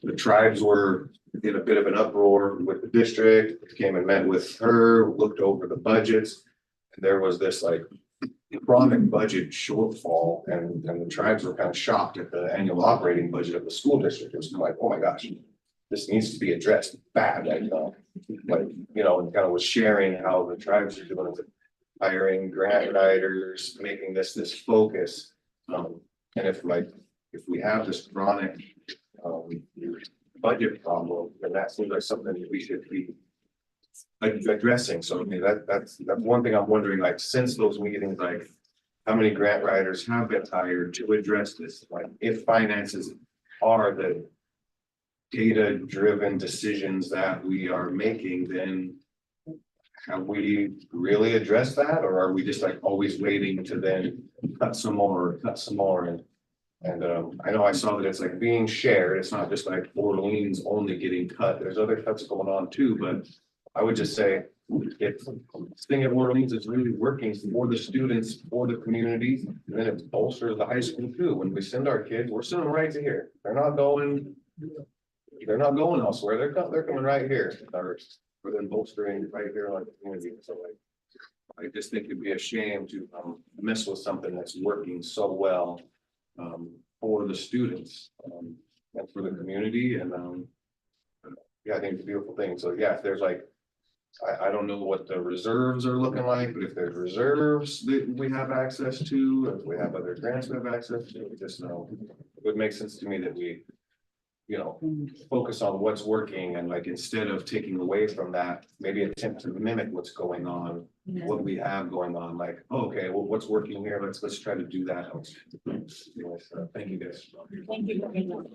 the tribes were in a bit of an uproar with the district, came and met with her, looked over the budgets. And there was this like chronic budget shortfall, and the tribes were kind of shocked at the annual operating budget of the school district. It was kind of like, oh my gosh, this needs to be addressed bad, like, and kind of was sharing how the tribes are doing with hiring grant writers, making this focus. And if we have this chronic budget problem, then that seems like something that we should be addressing. So I mean, that's one thing I'm wondering, like, since those meetings, like, how many grant writers have been hired to address this? Like, if finances are the data-driven decisions that we are making, then have we really addressed that, or are we just like always waiting to then cut some more? And I know I saw that it's like being shared. It's not just like Orleans only getting cut. There's other cuts going on too, but I would just say if this thing at Orleans is really working for the students, for the community, then it bolsters the high school too. When we send our kids, we're sending them right to here. They're not going elsewhere. They're coming right here. For them bolstering right here on the community. So I just think it'd be a shame to mess with something that's working so well for the students and for the community. And yeah, I think it's a beautiful thing. So yeah, if there's like, I don't know what the reserves are looking like, but if there's reserves that we have access to, if we have other grants we have access to, we just know it would make sense to me that we, focus on what's working, and like, instead of taking away from that, maybe attempt to mimic what's going on, what we have going on, like, oh, okay, well, what's working here? Let's try to do that. Anyways, thank you guys. Thank you very much.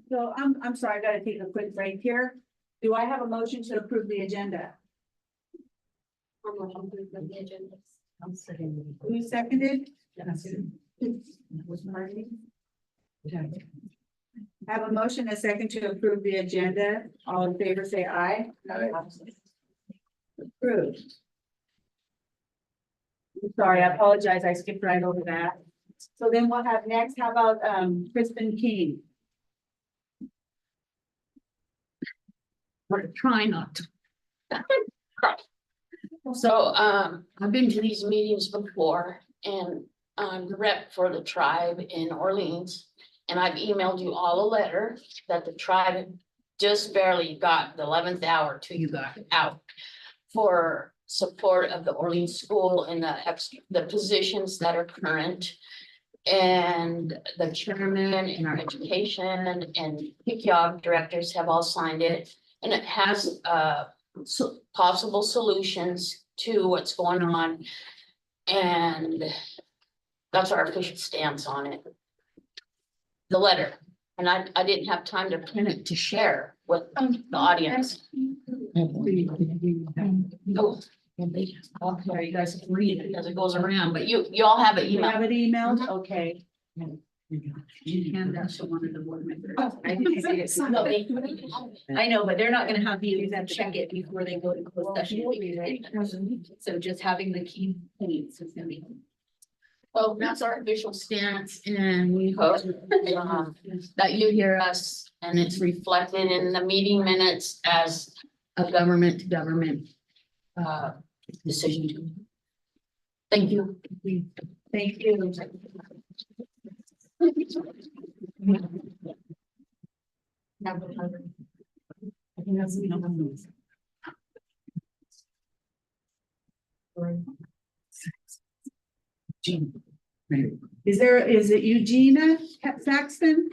So I'm sorry, I gotta take a quick break here. Do I have a motion to approve the agenda? Who seconded? I have a motion, a second to approve the agenda. All in favor, say aye. Aye. Approved. I'm sorry, I apologize. I skipped right over that. So then we'll have next, how about Crispin King? We're trying not to. So, I've been to these meetings before, and I'm the rep for the tribe in Orleans. And I've emailed you all a letter that the tribe just barely got the 11th hour to you got out for support of the Orleans school and the positions that are current. And the chairman and our education and PICYOG directors have all signed it. And it has possible solutions to what's going on. And that's our official stance on it. The letter. And I didn't have time to print it to share with the audience. Oh, okay, you guys can read it as it goes around, but you all have it You emailed. have it emailed? Okay. You hand that to one of the board members. I didn't see it. No, they- I know, but they're not gonna have you check it before they go to closed session. So just having the key points is gonna be. Well, that's our official stance, and we hope that you hear us and it's reflected in the meeting minutes as a government to government decision. Thank you. Thank you. Is it Eugenia Saxon?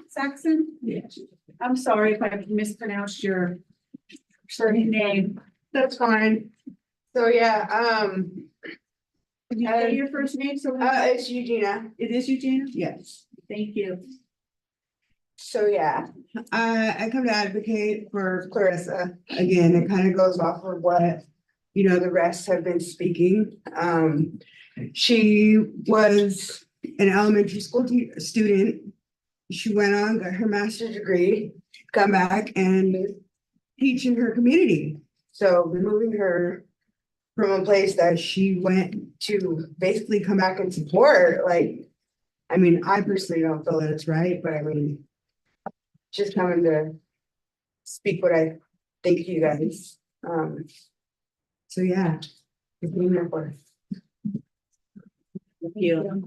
Yes. I'm sorry if I mispronounced your name. That's fine. So yeah, Can you say your first name? So it's Eugenia. it is Eugenia? Yes. Thank you. So yeah, I come to advocate for Clarissa. Again, it kind of goes off of what, the rest have been speaking. She was an elementary school student. She went on, got her master's degree, come back and teach in her community. So removing her from a place that she went to basically come back and support, like, I mean, I personally don't feel that it's right, but I mean, just coming to speak what I think to you guys. So yeah, it's being here for. Thank you.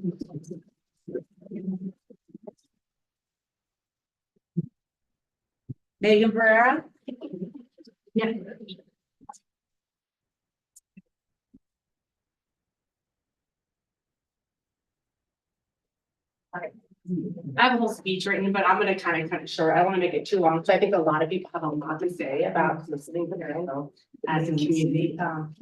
Megan Pereira? Yeah. I have a whole speech written, but I'm gonna kind of cut it short. I don't want to make it too long, because I think a lot of people have a lot to say about listening to their own as a community. So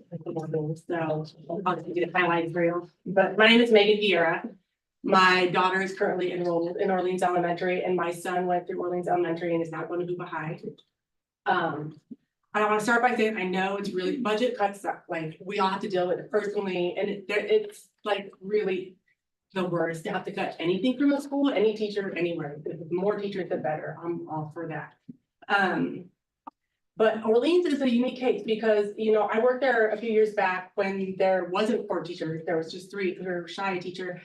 I'll just do the highlights real. But my name is Megan Vieira. My daughter is currently enrolled in Orleans Elementary, and my son went through Orleans Elementary and is now going to Hoopa High. I want to start by saying, I know it's really budget cuts, like, we all have to deal with it personally, and it's like really the worst to have to cut anything from a school, any teacher, anywhere. The more teachers, the better. I'm all for that. But Orleans is a unique case because, I worked there a few years back when there wasn't 4 teachers, there was just 3, because we were shy a teacher.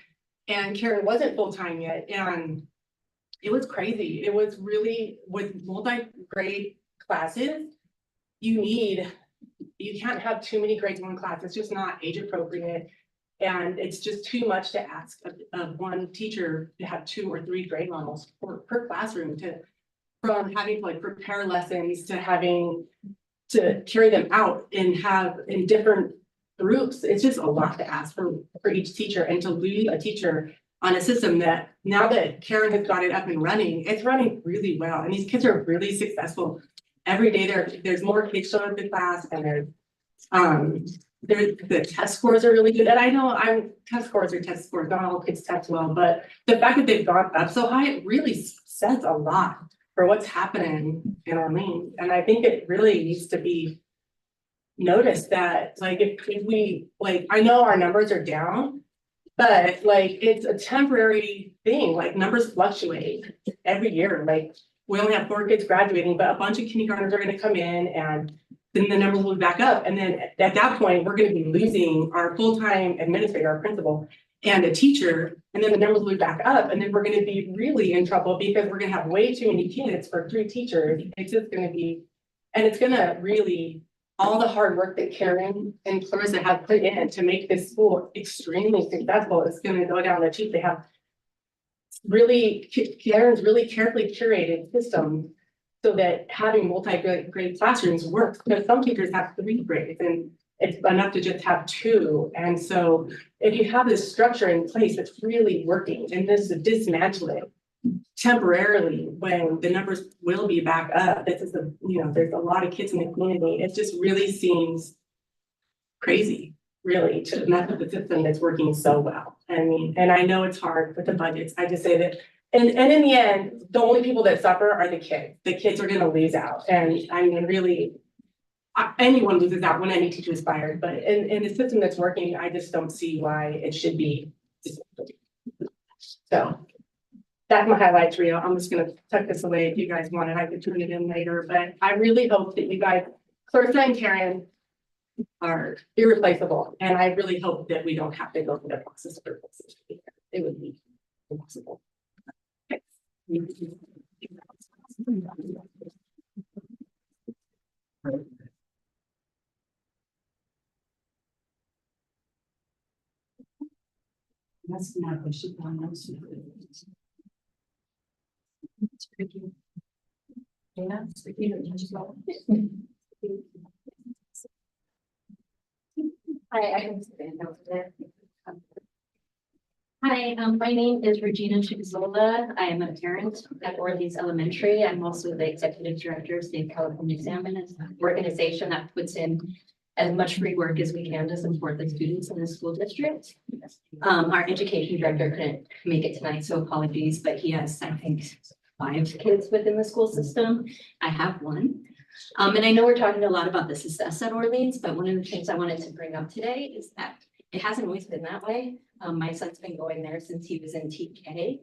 And Karen wasn't full-time yet, and it was crazy. It was really, with multi-grade classes, you can't have too many grades in one class. It's just not age appropriate. And it's just too much to ask of one teacher to have 2 or 3 grade levels per classroom, from having to like prepare lessons to having to carry them out and have in different groups. It's just a lot to ask for each teacher, and to lose a teacher on a system that, now that Karen has got it up and running, it's running really well. And these kids are really successful. Every day there's more kids showing up to class, and the test scores are really good. And I know test scores are test scores, not all kids test well, but the fact that they've gone up so high, it really says a lot for what's happening in Orleans. And I think it really needs to be noticed that, like, if we, like, I know our numbers are down, but like, it's a temporary thing. Like, numbers fluctuate every year. Like, we only have 4 kids graduating, but a bunch of kindergartners are gonna come in, and then the numbers will be back up. And then at that point, we're gonna be losing our full-time administrator, our principal, and a teacher, and then the numbers will be back up, and then we're gonna be really in trouble because we're gonna have way too many kids for 3 teachers. It's just gonna be, and it's gonna really, all the hard work that Karen and Clarissa have put in to make this school extremely successful is gonna go down the tube. They have Karen's really carefully curated system so that having multi-grade classrooms works, because some teachers have 3 grades and it's enough to just have 2. And so if you have this structure in place that's really working, and this is dismantle it temporarily when the numbers will be back up, this is there's a lot of kids in the community. It just really seems crazy, really, to mess with the system that's working so well. I mean, and I know it's hard with the budgets. I just say that, and in the end, the only people that suffer are the kids. The kids are gonna lose out. And I mean, really, anyone loses out when any teacher is fired, but in the system that's working, I just don't see why it should be. So that's my highlights reel. I'm just gonna tuck this away. If you guys want it, I could turn it in later, but I really hope that you guys, Clarissa and Karen, are irreplaceable. And I really hope that we don't have to go through the process of replacement. It would be impossible. That's not what she wants. Hi, I can stand over there. Hi, my name is Regina Chigazola. I am a parent at Orleans Elementary. I'm also the executive director of State California Examine, an organization that puts in as much free work as we can to support the students in the school district. Our education director couldn't make it tonight, so apologies, but he has, I think, 5 kids within the school system. I have 1. And I know we're talking a lot about the success at Orleans, but one of the things I wanted to bring up today is that it hasn't always been that way. My son's been going there since he was in TK.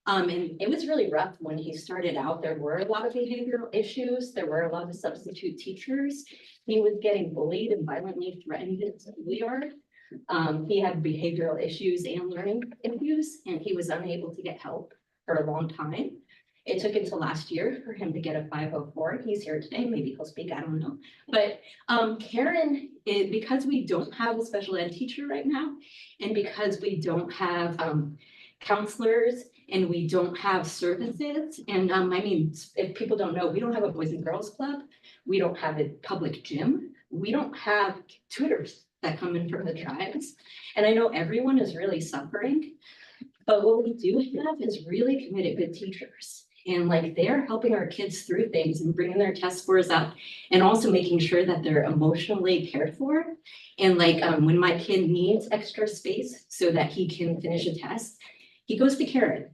And it was really rough when he started out. There were a lot of behavioral issues. There were a lot of substitute teachers. He was getting bullied and violently threatened in the schoolyard. He had behavioral issues and learning issues, and he was unable to get help for a long time. It took until last year for him to get a 504. He's here today. Maybe he'll speak. I don't know. But Karen, because we don't have a special ed teacher right now, and because we don't have counselors and we don't have services, and I mean, if people don't know, we don't have a Boys and Girls Club. We don't have a public gym. We don't have tutors that come in from the tribes. And I know everyone is really suffering, but what we do have is really committed good teachers. And like they're helping our kids through things and bringing their test scores up and also making sure that they're emotionally cared for. And like when my kid needs extra space so that he can finish a test, he goes to Karen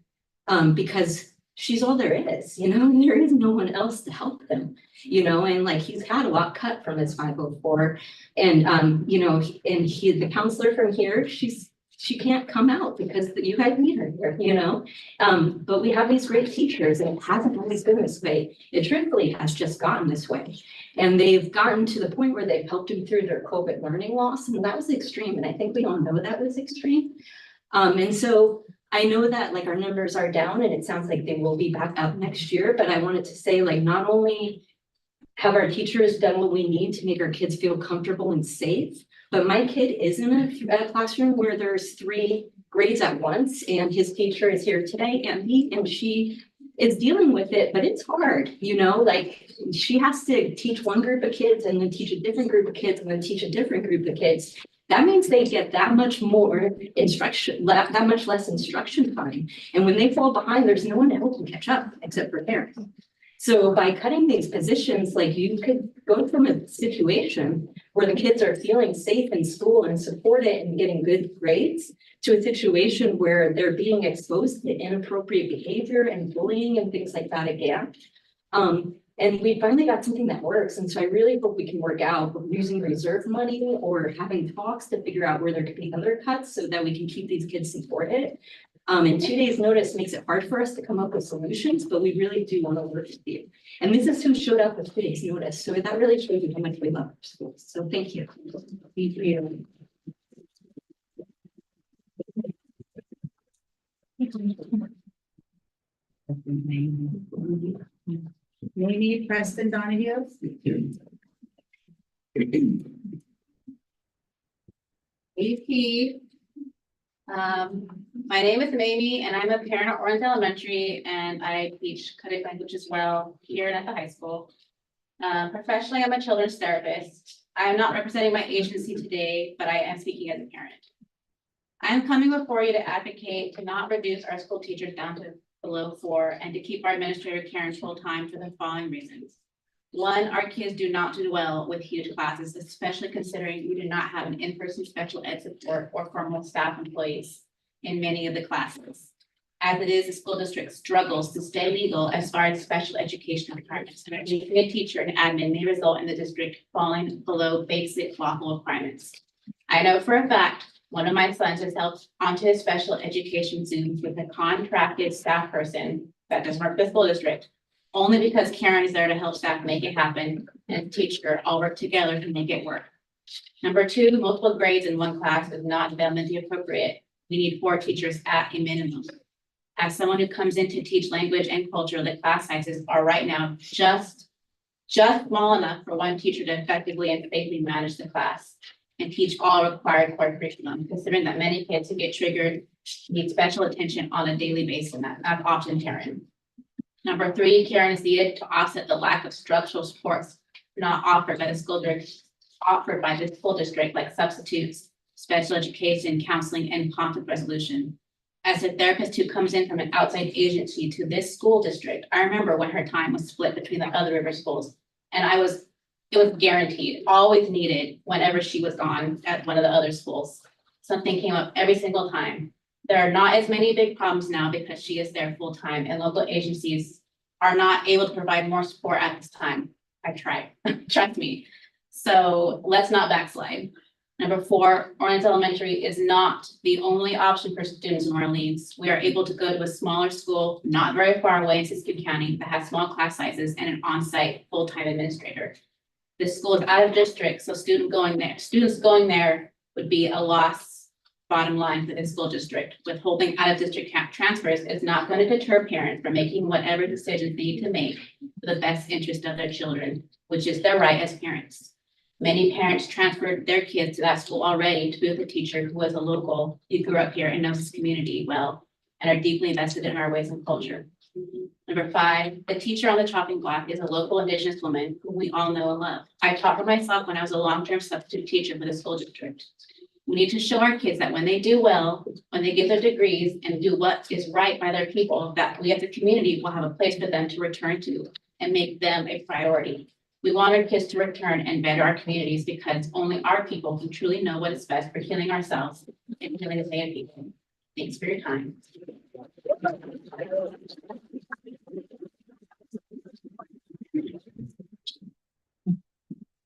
because she's all there is, you know, and there is no one else to help him, you know, and like he's had a lot cut from his 504. And you know, and the counselor from here, she can't come out because you guys need her here, you know? But we have these great teachers and it hasn't always been this way. It truthfully has just gotten this way. And they've gotten to the point where they've helped him through their COVID learning loss. And that was extreme. And I think we all know that was extreme. And so I know that like our numbers are down and it sounds like they will be back up next year, but I wanted to say like not only have our teachers done what we need to make our kids feel comfortable and safe, but my kid is in a classroom where there's 3 grades at once and his teacher is here today and she is dealing with it, but it's hard, you know, like she has to teach one group of kids and then teach a different group of kids and then teach a different group of kids. That means they get that much more instruction, that much less instruction time. And when they fall behind, there's no one to help them catch up except for parents. So by cutting these positions, like you could go from a situation where the kids are feeling safe in school and supported and getting good grades to a situation where they're being exposed to inappropriate behavior and bullying and things like that again. And we finally got something that works. And so I really hope we can work out using reserve money or having talks to figure out where there could be other cuts so that we can keep these kids supported. And 2 days notice makes it hard for us to come up with solutions, but we really do want to work with you. And this is who showed up with 2 days notice. So that really shows you how much we love our schools. So thank you. Thank you. Maybe Preston Donahue. AP. My name is Mamie and I'm a parent at Orange Elementary and I teach Korean language as well here and at the high school. Professionally, I'm a children's therapist. I am not representing my agency today, but I am speaking as a parent. I am coming before you to advocate to not reduce our school teachers down to below 4 and to keep our administrator Karen full-time for the following reasons. 1, our kids do not do well with huge classes, especially considering we do not have an in-person special ed support or formal staff employees in many of the classes. As it is, the school district struggles to stay legal as far as special education requirements. And keeping a teacher and admin may result in the district falling below basic lawful requirements. I know for a fact, one of my sons has helped onto his special education Zooms with a contracted staff person that doesn't work for the school district, only because Karen is there to help staff make it happen and the teacher all work together to make it work. Number 2, multiple grades in one class is not developmentally appropriate. We need 4 teachers at a minimum. As someone who comes in to teach language and culture, the class sizes are right now just small enough for 1 teacher to effectively and safely manage the class and teach all required core curriculum, considering that many kids who get triggered need special attention on a daily basis, and that's often Karen. Number 3, Karen is needed to offset the lack of structural supports not offered by the school district, like substitutes, special education, counseling, and conflict resolution. As a therapist who comes in from an outside agency to this school district, I remember when her time was split between the other river schools, and it was guaranteed, always needed whenever she was gone at one of the other schools. Something came up every single time. There are not as many big problems now because she is there full time and local agencies are not able to provide more support at this time. I tried, trust me. So let's not backslide. Number 4, Orleans Elementary is not the only option for students in Orleans. We are able to go to a smaller school, not very far away in Siskiyou County, that has small class sizes and an on-site full-time administrator. This school is out of district, so students going there would be a loss bottom line for the school district. Withholding out of district transfers is not going to deter parents from making whatever decisions they need to make for the best interest of their children, which is their right as parents. Many parents transferred their kids to that school already to be with a teacher who was a local, who grew up here and knows this community well, and are deeply invested in our ways and culture. Number 5, the teacher on the chopping block is a local Indigenous woman who we all know and love. I taught her myself when I was a long-term substitute teacher for the school district. We need to show our kids that when they do well, when they get their degrees and do what is right by their people, that we as a community will have a place for them to return to and make them a priority. We want our kids to return and better our communities because only our people can truly know what is best for healing ourselves and healing the same people. Thanks for your time.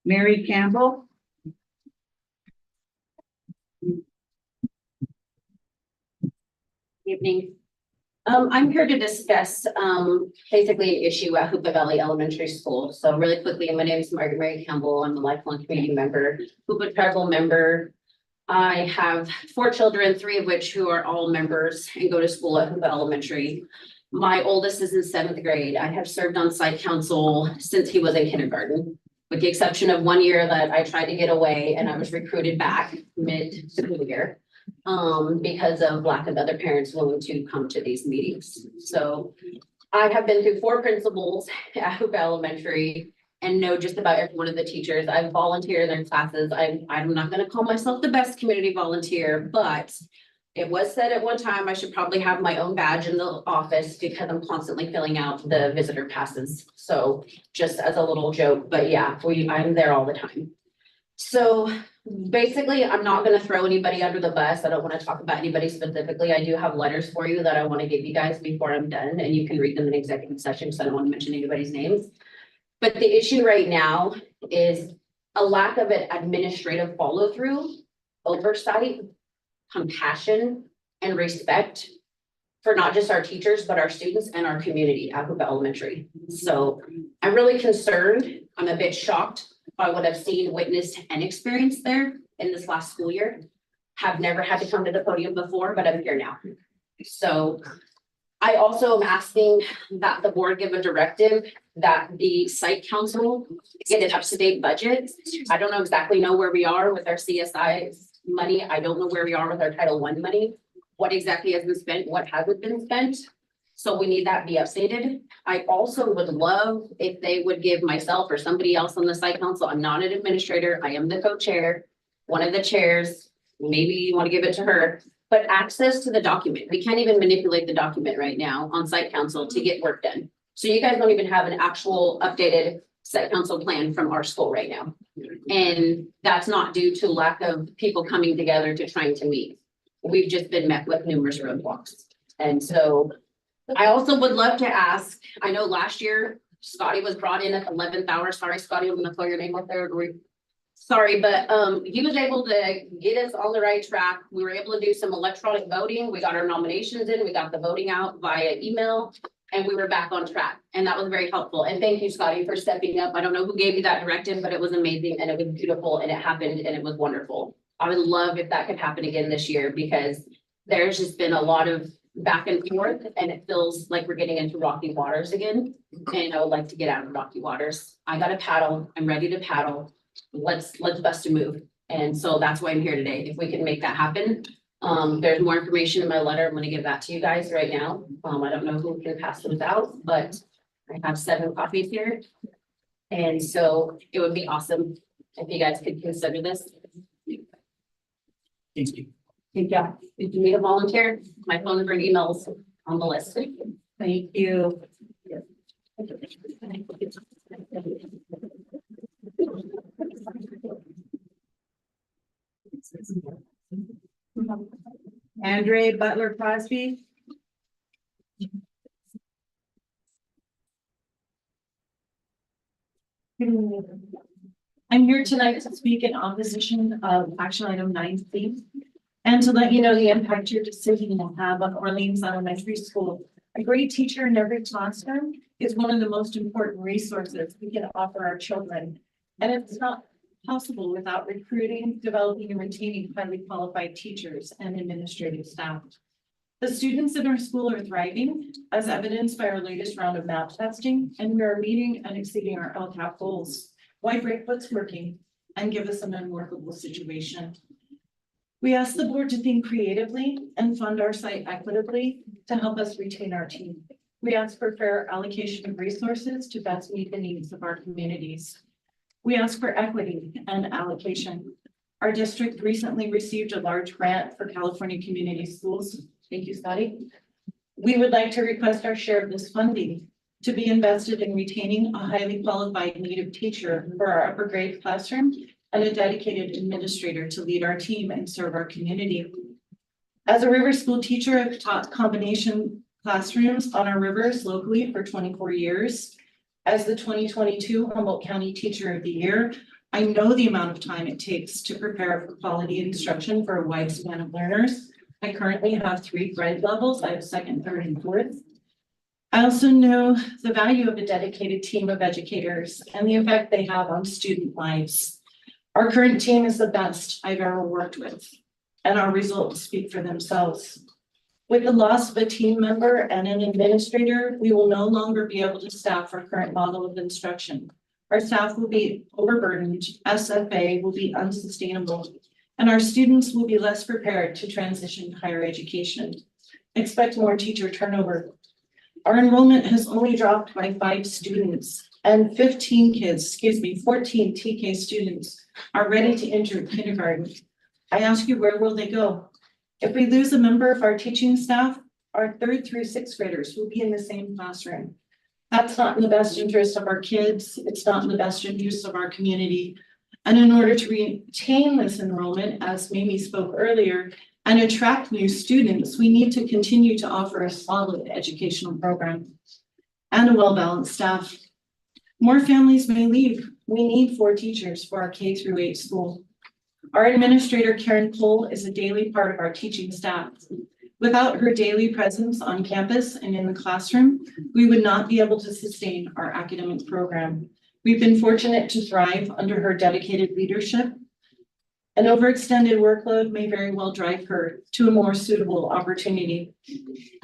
Mary Campbell. Evening. I'm here to discuss, basically an issue at Hoopa Valley Elementary School. So really quickly, my name is Margaret Mary Campbell. I'm a lifelong community member, Hoopa tribal member. I have 4 children, 3 of which who are all members and go to school at Hoopa Elementary. My oldest is in 7th grade. I have served on site council since he was in kindergarten, with the exception of 1 year that I tried to get away and I was recruited back mid-school year. Because of lack of other parents willing to come to these meetings. So I have been through 4 principals at Hoopa Elementary and know just about every one of the teachers. I've volunteered in their classes. I'm not going to call myself the best community volunteer, but it was said at one time I should probably have my own badge in the office because I'm constantly filling out the visitor passes. So just as a little joke, but yeah, I'm there all the time. So basically, I'm not gonna throw anybody under the bus. I don't want to talk about anybody specifically. I do have letters for you that I want to give you guys before I'm done, and you can read them in executive session, because I don't want to mention anybody's names. But the issue right now is a lack of an administrative follow-through, oversight, compassion, and respect for not just our teachers, but our students and our community at Hoopa Elementary. So I'm really concerned. I'm a bit shocked by what I've seen, witnessed, and experienced there in this last school year. Have never had to come to the podium before, but I'm here now. So I also am asking that the board give a directive that the site council get an up-to-date budget. I don't exactly know where we are with our CSI money. I don't know where we are with our Title I money. What exactly has been spent, what hasn't been spent. So we need that be updated. I also would love if they would give myself or somebody else on the site council, I'm not an administrator, I am the co-chair, one of the chairs, maybe you want to give it to her, but access to the document. We can't even manipulate the document right now on site council to get work done. So you guys don't even have an actual updated site council plan from our school right now. And that's not due to lack of people coming together to trying to meet. We've just been met with numerous roadblocks. And so I also would love to ask, I know last year Scotty was brought in at the 11th hour. Sorry, Scotty, I'm gonna throw your name up there. Sorry, but he was able to get us on the right track. We were able to do some electronic voting. We got our nominations in, we got the voting out via email, and we were back on track. And that was very helpful. And thank you, Scotty, for stepping up. I don't know who gave you that directive, but it was amazing and it was beautiful and it happened and it was wonderful. I would love if that could happen again this year because there's just been a lot of back and forth and it feels like we're getting into rocky waters again. And I would like to get out of rocky waters. I got a paddle. I'm ready to paddle. Let's bust a move. And so that's why I'm here today. If we can make that happen. There's more information in my letter. I'm going to give that to you guys right now. I don't know who can pass those out, but I have 7 copies here. And so it would be awesome if you guys could consider this. Thank you. Good job. If you need a volunteer, my phone number and emails on the list. Thank you. Andre Butler Crosby. I'm here tonight to speak in opposition of action item 9C and to let you know the impact your decision will have on Orleans Elementary School. A great teacher in every classroom is one of the most important resources we can offer our children. And it's not possible without recruiting, developing, and retaining highly qualified teachers and administrative staff. The students in our school are thriving, as evidenced by our latest round of math testing, and we are meeting and exceeding our LCAP goals. Why break what's working and give us an unworkable situation? We ask the board to think creatively and fund our site equitably to help us retain our team. We ask for fair allocation of resources to best meet the needs of our communities. We ask for equity and allocation. Our district recently received a large grant for California Community Schools. Thank you, Scotty. We would like to request our share of this funding to be invested in retaining a highly qualified native teacher for our upper grade classroom and a dedicated administrator to lead our team and serve our community. As a river school teacher, I've taught combination classrooms on our rivers locally for 24 years. As the 2022 Humboldt County Teacher of the Year, I know the amount of time it takes to prepare for quality instruction for a wide span of learners. I currently have 3 grade levels. I have 2nd, 3rd, and 4th. I also know the value of a dedicated team of educators and the effect they have on student lives. Our current team is the best I've ever worked with, and our results speak for themselves. With the loss of a team member and an administrator, we will no longer be able to staff our current model of instruction. Our staff will be overburdened, SFA will be unsustainable, and our students will be less prepared to transition to higher education. Expect more teacher turnover. Our enrollment has only dropped by 5 students, and 14 TK students are ready to enter kindergarten. I ask you, where will they go? If we lose a member of our teaching staff, our 3rd through 6th graders will be in the same classroom. That's not in the best interest of our kids. It's not in the best interest of our community. And in order to retain this enrollment, as Mamie spoke earlier, and attract new students, we need to continue to offer a solid educational program and a well-balanced staff. More families may leave. We need 4 teachers for our K through 8 school. Our administrator, Karen Cole, is a daily part of our teaching staff. Without her daily presence on campus and in the classroom, we would not be able to sustain our academic program. We've been fortunate to thrive under her dedicated leadership. An overextended workload may very well drive her to a more suitable opportunity.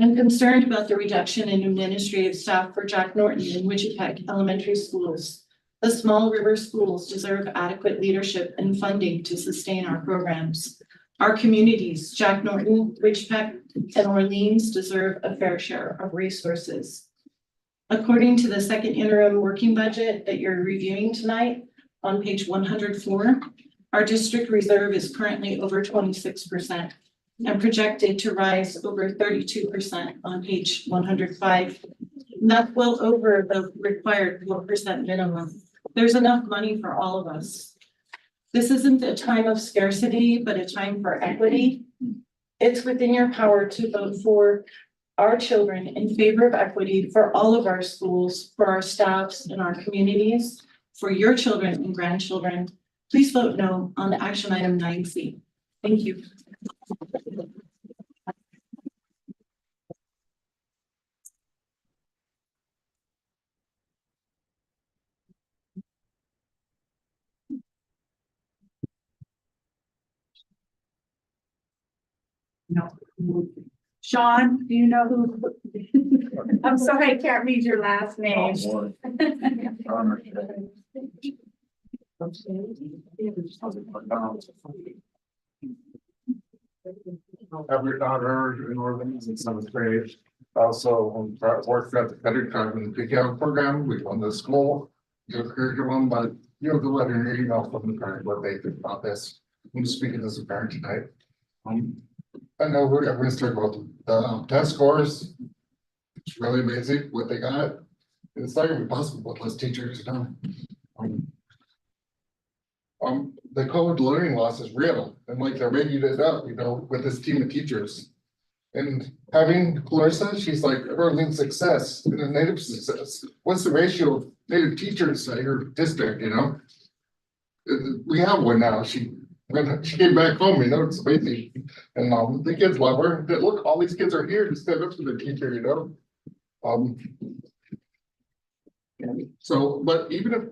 I'm concerned about the reduction in administrative staff for Jack Norton and Wichita Elementary Schools. The small river schools deserve adequate leadership and funding to sustain our programs. Our communities, Jack Norton, Wichita, and Orleans, deserve a fair share of resources. According to the 2nd interim working budget that you're reviewing tonight, on page 104, our district reserve is currently over 26% and projected to rise over 32% on page 105. And that's well over the required 4% minimum. There's enough money for all of us. This isn't a time of scarcity, but a time for equity. It's within your power to vote for our children in favor of equity for all of our schools, for our staffs and our communities, for your children and grandchildren. Please vote no on action item 9C. Thank you. No. Sean, do you know who? I'm sorry, I can't read your last name. Every daughter in Orleans in 7th grade. Also worked at the kindergarten PKM program. We won the school. Your curriculum, but you have the letter in your email from the parent what they think about this. I'm speaking as a parent tonight. I know everyone's talking about the test scores. It's really amazing what they got. It's not even possible with less teachers, you know. The COVID learning loss is real, and like they're making it up, you know, with this team of teachers. And having Clarissa, she's like Orleans success and a native success. What's the ratio of native teachers at your district, you know? We have one now. She came back home, you know, it's amazing. And the kids love her. Look, all these kids are here to stand up to the teacher, you know. So, but even if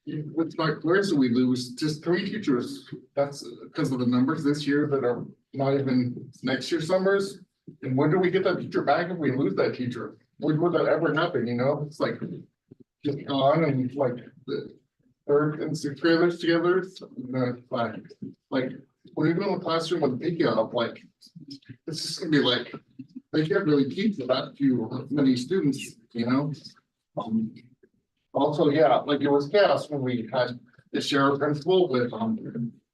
with my Clarissa, we lose just 3 teachers. That's because of the numbers this year that are not even next year's numbers. And when do we get that teacher back if we lose that teacher? When would that ever happen, you know? It's like just gone and like the third and sixth graders together. Like when you go in the classroom with a pick up, like it's just gonna be like they can't really teach that few many students, you know? Also, yeah, like it was chaos when we had the sheriff principal with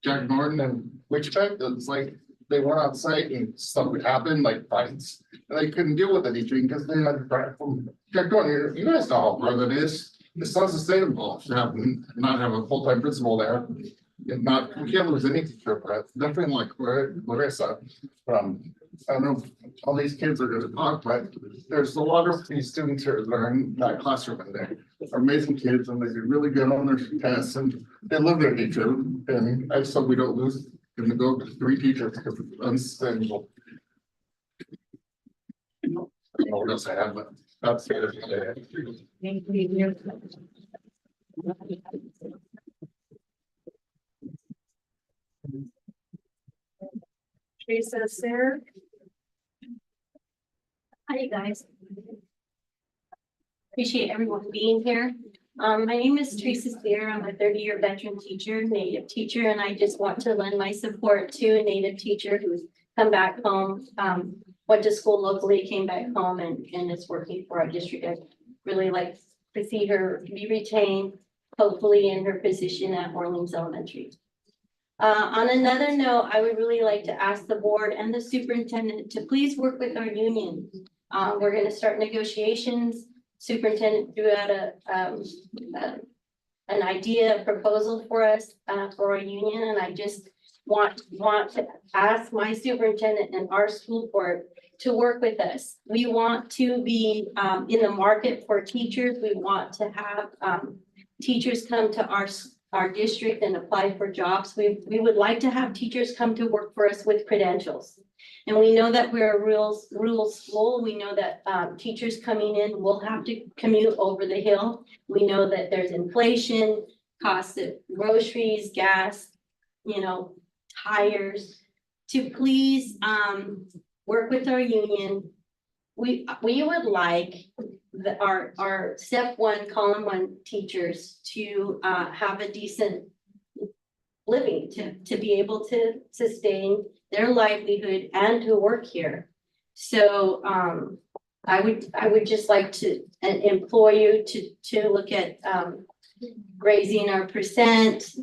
Jack Norton and Witchbeck. It's like they weren't on site and stuff would happen, like fights. And they couldn't deal with anything because they had to drive from Jack Norton. You guys know how hard that is. It's not sustainable to have not have a full-time principal there. And not, we can't lose any teacher, but definitely like Larissa. I don't know, all these kids are gonna talk, but there's a lot of these students here that are in that classroom and they're amazing kids and they do really good on their tests and they love their teacher. And I just hope we don't lose and go to 3 teachers because it's unsustainable. I don't know what else I have, but that's it. Teresa, Sarah? Hi, you guys. Appreciate everyone being here. My name is Teresa Spear. I'm a 30-year veteran teacher, Native teacher, and I just want to lend my support to a Native teacher who's come back home, went to school locally, came back home and is working for our district. I'd really like to see her be retained, hopefully in her position at Orleans Elementary. On another note, I would really like to ask the board and the superintendent to please work with our union. We're going to start negotiations. Superintendent threw out an idea, a proposal for us for our union, and I just want to ask my superintendent and our school board to work with us. We want to be in the market for teachers. We want to have teachers come to our district and apply for jobs. We would like to have teachers come to work for us with credentials. And we know that we're a rural school. We know that teachers coming in will have to commute over the hill. We know that there's inflation, costs of groceries, gas, you know, tires. To please work with our union. We would like our step 1, column 1 teachers to have a decent living, to be able to sustain their livelihood and to work here. So I would just like to employ you to look at raising our percent,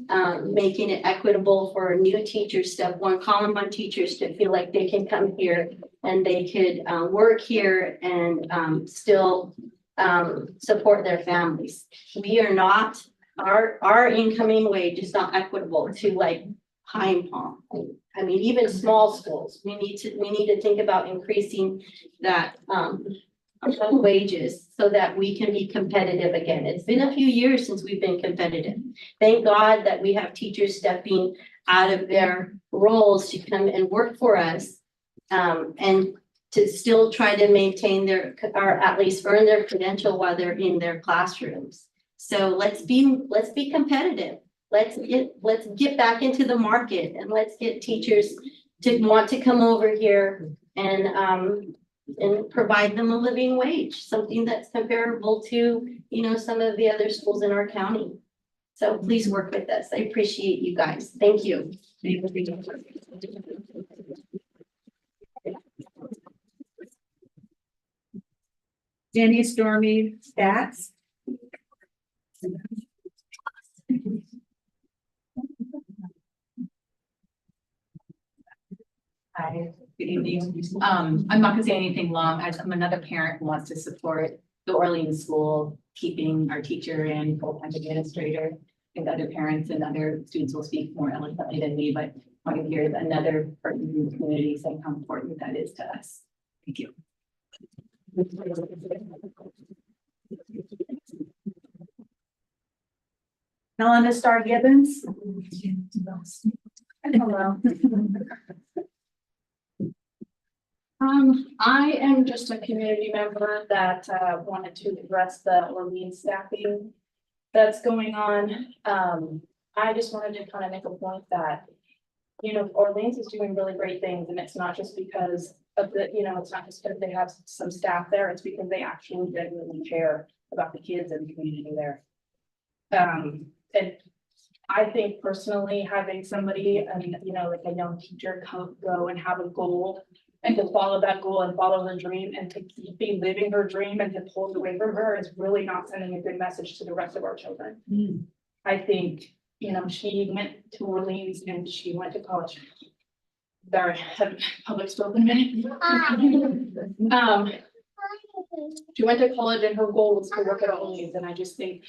making it equitable for new teachers, step 1, column 1 teachers to feel like they can come here and they could work here and still support their families. We are not, our incoming wage is not equitable to like Pine Palm. I mean, even small schools, we need to think about increasing that wages so that we can be competitive again. It's been a few years since we've been competitive. Thank God that we have teachers stepping out of their roles to come and work for us, and to still try to maintain their, or at least earn their credential while they're in their classrooms. So let's be competitive. Let's get back into the market and let's get teachers to want to come over here and provide them a living wage, something that's comparable to, you know, some of the other schools in our county. So please work with us. I appreciate you guys. Thank you. Jenny Stormy, stats? Hi, good evening. I'm not gonna say anything long. I'm another parent who wants to support the Orleans school, keeping our teacher and full-time administrator. I think other parents and other students will speak more eloquently than me, but I want to hear another person in the community saying how important that is to us. Thank you. Melanie Star Gibbons? Hello. I am just a community member that wanted to address the Orleans staffing that's going on. I just wanted to kind of make a point that, you know, Orleans is doing really great things, and it's not just because of the, you know, it's not just because they have some staff there, it's because they actually genuinely care about the kids and the community there. And I think personally, having somebody, and you know, like a young teacher go and have a goal and to follow that goal and follow the dream and to keep living her dream and to pull it away from her is really not sending a good message to the rest of our children. I think, you know, she went to Orleans and she went to college. Sorry, have public spoken a minute. She went to college and her goal was to work at Orleans, and I just think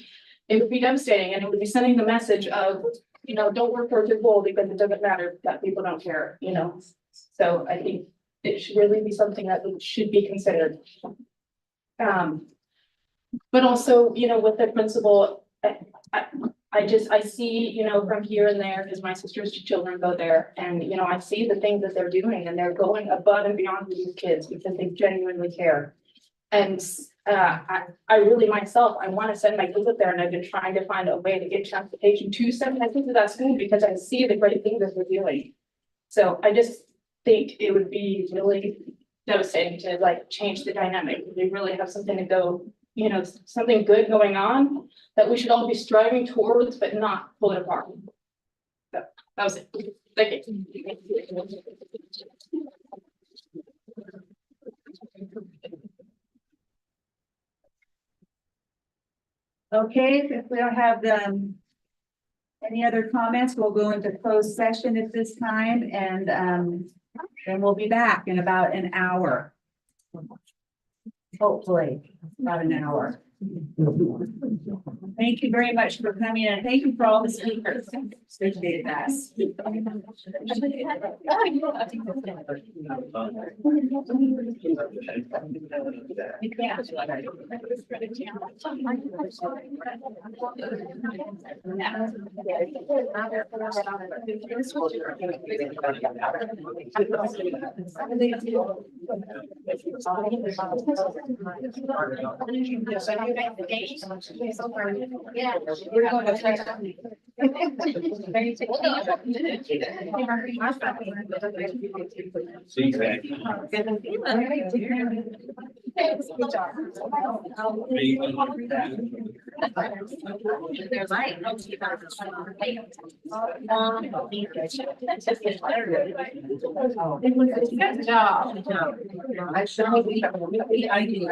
it would be devastating, and it would be sending the message of, you know, don't work towards your goal because it doesn't matter that people don't care, you know? So I think it should really be something that should be considered. But also, you know, with the principal, I see, you know, from here and there, because my sister's children go there, and, you know, I see the things that they're doing, and they're going above and beyond for these kids because they genuinely care. And I really myself, I want to send my kids up there, and I've been trying to find a way to get transportation to send my kids to that school because I see the great things that they're doing. So I just think it would be really devastating to like change the dynamic. We really have something to go, you know, something good going on that we should all be striving towards, but not pull it apart. So that was it. Thank you. Okay, if we don't have any other comments, we'll go into closed session at this time, and then we'll be back in about an hour. Hopefully, about an hour. Thank you very much for coming, and thank you for all the speakers. Appreciate that. Yeah. We're going to try Good job. I shall be. I do.